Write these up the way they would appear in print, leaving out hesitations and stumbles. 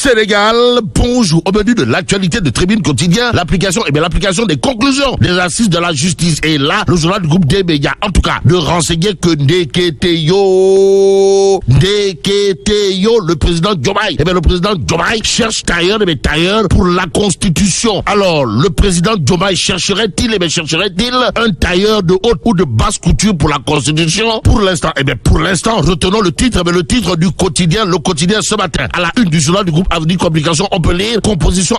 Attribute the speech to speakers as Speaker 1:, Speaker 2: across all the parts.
Speaker 1: Sénégal, bonjour. Au menu de l'actualité de Tribune Quotidien, l'application des conclusions des assises de la justice. Et là, le journal du groupe des médias, en tout cas, de renseigner que Ndeketeyo, le président Diomaye, le président Diomaye cherche tailleur pour la Constitution. Alors, le président Diomaye chercherait-il un tailleur de haute ou de basse couture pour la Constitution? Pour l'instant, retenons le titre du quotidien, le quotidien ce matin. À la une du journal du groupe Avenir Communication, on peut lire composition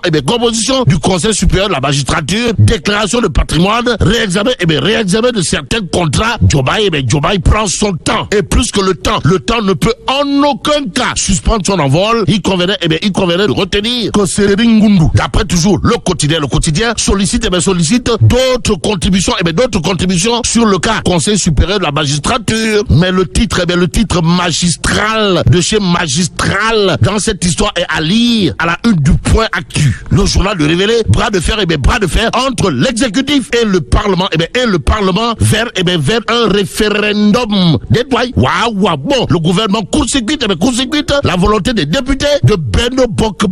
Speaker 1: du Conseil supérieur de la magistrature, déclaration de patrimoine, réexamen de certains contrats. Diomaye prend son temps. Et plus que le temps ne peut en aucun cas suspendre son envol. Il convenait de retenir que Sering Ngundu, d'après toujours le quotidien sollicite d'autres contributions sur le cas Conseil supérieur de la magistrature. Mais le titre magistral de chez magistral dans cette histoire est à lire à la une du Point Actu. Le journal de révéler bras de fer entre l'exécutif et le Parlement vers un référendum. Bon, le gouvernement court-circuite la volonté des députés de Benno Bokk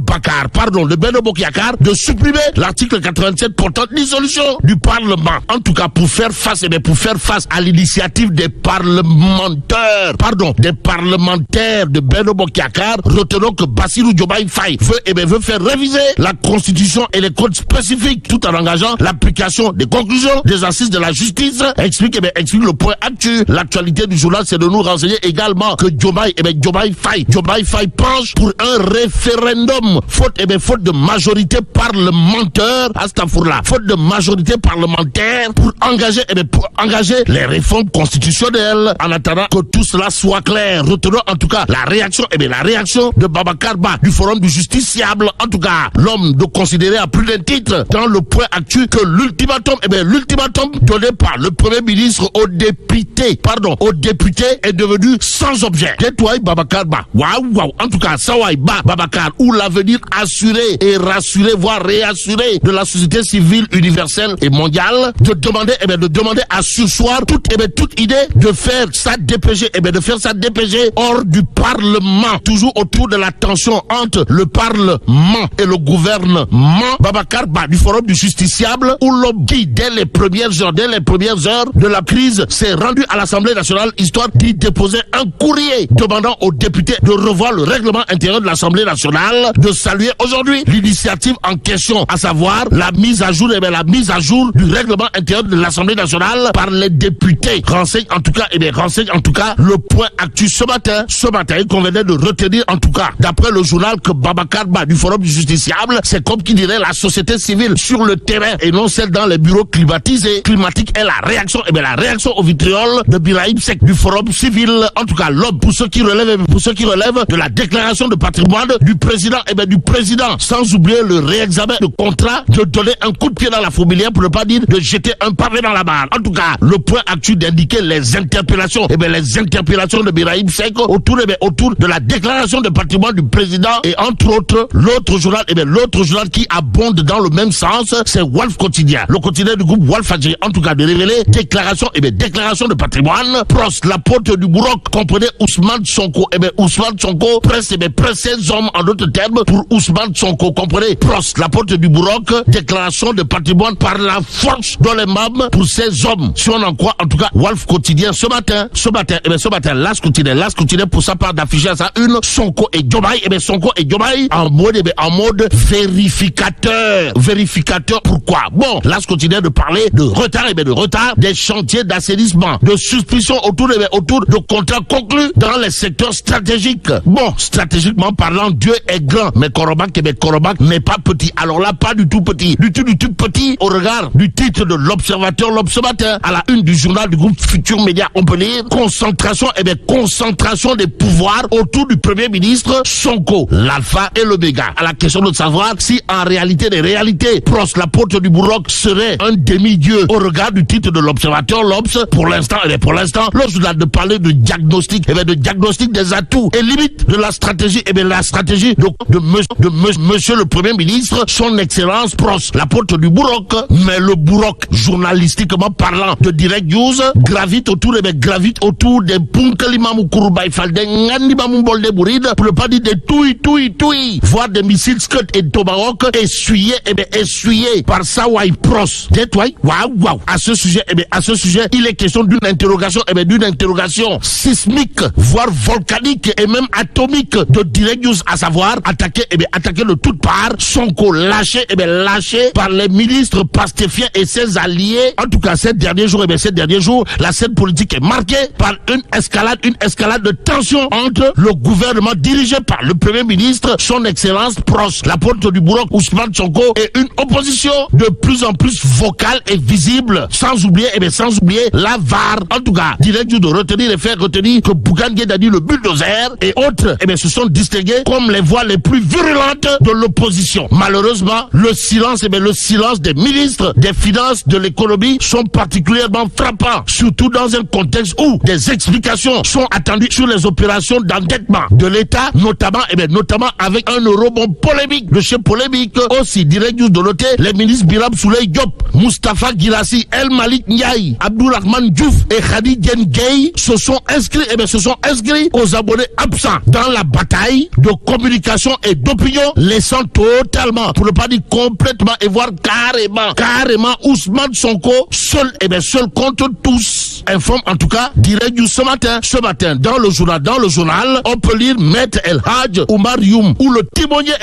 Speaker 1: Yakaar de supprimer l'article 87 portant dissolution du Parlement. En tout cas, pour faire face à l'initiative des parlementaires de Benno Bokk Yakaar, retenons que Bassirou Diomaye Faye veut faire réviser la Constitution et les codes spécifiques tout en engageant l'application des conclusions des assises de la justice. Explique le Point Actu. L'actualité du journal, c'est de nous renseigner également que Diomaye Faye penche pour un référendum faute de majorité parlementaire. Faute de majorité parlementaire pour engager les réformes constitutionnelles. En attendant que tout cela soit clair, retenons en tout cas la réaction de Babacar Ba du Forum du Justiciable. En tout cas, l'homme de considérer à plus d'un titre dans le Point Actu que l'ultimatum donné par le Premier ministre aux députés est devenu sans objet. Tais-toi, Babacar Ba. Waouh. En tout cas, Sawai Ba Babacar, ou l'avenir assuré et rassuré, voire réassuré de la société civile universelle et mondiale, de demander à surseoir toute idée de faire ça DPG, hors du Parlement. Toujours autour de la tension entre le Parlement et le gouvernement. Babacar Ba du Forum du Justiciable, où l'homme qui, dès les premières heures de la crise, s'est rendu à l'Assemblée nationale, histoire d'y déposer un courrier demandant aux députés de revoir le règlement intérieur de l'Assemblée nationale, de saluer aujourd'hui l'initiative en question, à savoir la mise à jour du règlement intérieur de l'Assemblée nationale par les députés. Renseigne en tout cas le Point Actu ce matin. Il convenait de retenir en tout cas, d'après le journal, que Babacar Ba du Forum du Justiciable, c'est comme qui dirait la société civile sur le terrain et non celle dans les bureaux climatisés. Climatique est la réaction au vitriol de Birahim Seck du Forum civil. En tout cas, l'homme, pour ceux qui relèvent de la déclaration de patrimoine du président, sans oublier le réexamen de contrat, de donner un coup de pied dans la fourmilière, pour ne pas dire de jeter un pavé dans la barre. En tout cas, le Point Actu d'indiquer les interpellations de Birahim Seck autour de la déclaration de patrimoine du président, et entre autres, l'autre journal qui abonde dans le même sens, c'est Walf Quotidien. Le quotidien du groupe Walf Fadjri, en tout cas, de révéler déclaration de patrimoine. Prost, l'apôtre du Bourroc, comprenez Ousmane Sonko. Ousmane Sonko presse ses hommes, en d'autres termes, pour Ousmane Sonko. Comprenez Prost, l'apôtre du Bourroc, déclaration de patrimoine par la force dans les mâmes pour ses hommes. Si on en croit, en tout cas, Walf Quotidien ce matin, Las Quotidien pour sa part d'afficher à sa une Sonko et Diomaye en mode vérificateur. Pourquoi? Bon, Las Quotidien de parler de retard des chantiers d'assainissement, de suspicion autour de contrats conclus dans les secteurs stratégiques. Bon, stratégiquement parlant, Dieu est grand, mais Koromak n'est pas petit. Alors là, pas du tout petit, du tout petit au regard du titre de l'Observateur, ce matin. À la une du journal du groupe Futur Média, on peut lire concentration des pouvoirs autour du Premier ministre Sonko, l'alpha et l'oméga. À la question de savoir si en réalité des réalités, Prost, l'apôtre du Bourroc, serait un demi-dieu au regard du titre de l'Observateur, l'Obs. Pour l'instant, le journal de parler de diagnostic, des atouts et limites de la stratégie, de monsieur le Premier ministre, son excellence Prost, l'apôtre du Bourroc. Mais le Bourroc, journalistiquement parlant, de Direct News, gravite autour des Punkalimamu Kouroubaï Falden, Ngandibamou Bolde Bouride, pour ne pas dire des touilles Toui, voire des missiles Scud et Tomahawk essuyés par Sawai Pros. Waouh. À ce sujet, il est question d'une interrogation sismique, voire volcanique et même atomique de Direct News, à savoir attaqué de toutes parts, Sonko lâché par les ministres pastéfiens et ses alliés. En tout cas, ces derniers jours, la scène politique est marquée par une escalade de tension entre le gouvernement dirigé par le Premier ministre, son Excellence Pros, la porte du Bourg Ousmane Sonko, et une opposition de plus en plus vocale et visible, sans oublier la VAR. En tout cas, Direct News de retenir que Bougane Gueye Dany, le bulldozer et autres, se sont distingués comme les voix les plus virulentes de l'opposition. Malheureusement, le silence des ministres des Finances, de l'économie sont particulièrement frappants, surtout dans un contexte où des explications sont attendues sur les opérations d'endettement de l'État, notamment avec un eurobond polémique, de chez polémique. Aussi, Direct News de noter les ministres Birame Souleye Diop, Moustapha Guirassy, El Malik Ndiaye, Abdourahmane Diouf et Khady Diène Gaye se sont inscrits aux abonnés absents dans la bataille de communication et d'opinion, laissant totalement, pour ne pas dire complètement, et voire carrément Ousmane Sonko seul contre tous. Informe en tout cas Direct News ce matin dans le journal, on peut lire Maître El Hadj Oumar Youm, ou le timonier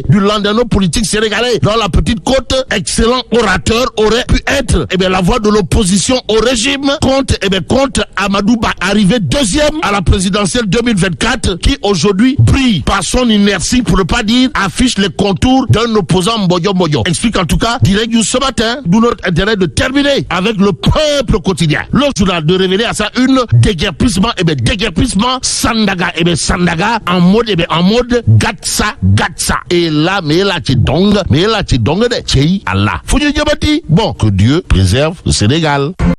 Speaker 1: du landerneau politique sénégalais dans la Petite Côte, excellent orateur, aurait pu être la voix de l'opposition au régime contre Amadou Ba, arrivé deuxième à la présidentielle 2024, qui aujourd'hui brille par son inertie, pour ne pas dire affiche les contours d'un opposant Mboyo. Explique en tout cas Direct News ce matin, d'où notre intérêt de terminer avec le Peuple quotidien. Le journal de révéler à ça une déguerpissement Sandaga en mode gatsa. Et là, mais là tu dong de Tchei Allah. Bon, que Dieu préserve le Sénégal.